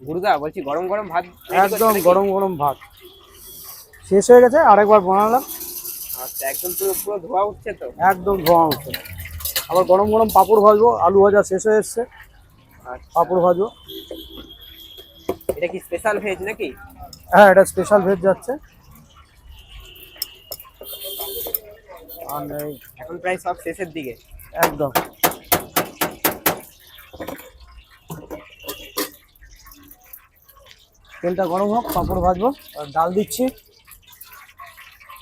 গুরুদা বলছি গরম গরম ভাত একদম গরম গরম ভাত শেষ হয়ে গেছে, আরেকবার বানালাম। আচ্ছা, একদম পুরো পুরো ধোয়া উঠছে তো? একদম ধোঁয়া উঠছে। আবার গরম গরম পাঁপড় ভাজবো, আলু ভাজা শেষ হয়ে এসছে, আচ্ছা, পাঁপড় ভাজবো। এটা কি স্পেশাল ভেজ নাকি? হ্যাঁ, এটা স্পেশাল ভেজ যাচ্ছে। আর নেই। এখন প্রায় সব শেষের দিকে। একদম। তেলটা গরম হোক, পাঁপড় ভাজবো। আর ডাল দিচ্ছি,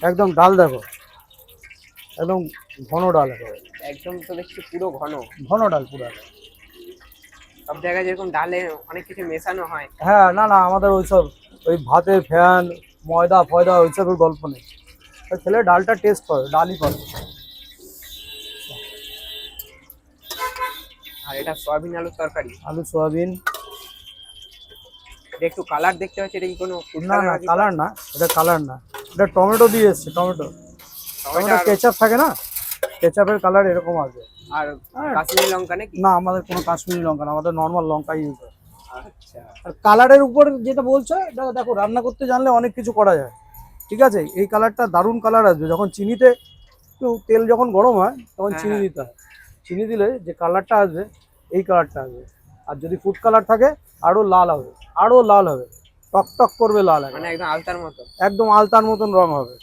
একদম ডাল দেখো, একদম ঘন ডাল একেবারে। একদম তো দেখছি পুরো ঘন। ঘন ডাল পুরো। সব জায়গায় যেরকম ডালে অনেক কিছু মেশানো হয়। হ্যাঁ, না না, আমাদের ওইসব ওই ভাতের ফ্যান, ময়দা ফয়দা ওইসবের গল্প নেই। ছেলে ডালটা টেস্ট করে, ডালই করে। আর এটা সয়াবিন আলুর তরকারি। আলু সোয়াবিন। এটা একটু কালার দেখতে পাচ্ছি, এটা কি কোনো ফুড না কালার না, আছে? কালার না, এটা কালার না, এটা টমেটো দিয়ে এসছে। টমেটো, টমেটো টমেটো আর কেচাপ থাকে না, কেচাপের কালার এরকম আসবে। আর হ্যাঁ। কাশ্মীরি লঙ্কা নাকি? না, আমাদের কোনো কাশ্মীরি লঙ্কা না, আমাদের নর্মাল লঙ্কা ইউজ হয়। আচ্ছা, আর কালারের উপর যেটা বলছো, এটা দেখো, রান্না করতে জানলে অনেক কিছু করা যায়। ঠিক আছে, এই কালারটা দারুণ কালার আসবে যখন চিনিতে একটু তেল যখন গরম হয় তখন হ্যাঁ চিনি হ্যাঁ। দিতে হয়। চিনি দিলে যে কালারটা আসবে, এই কালারটা আসবে। আর যদি ফুড কালার থাকে, আরো লাল হবে, আরো লাল হবে, টক টক করবে লাল, মানে একদম একদম আলতার মতো। একদম আলতার মতন রং হবে।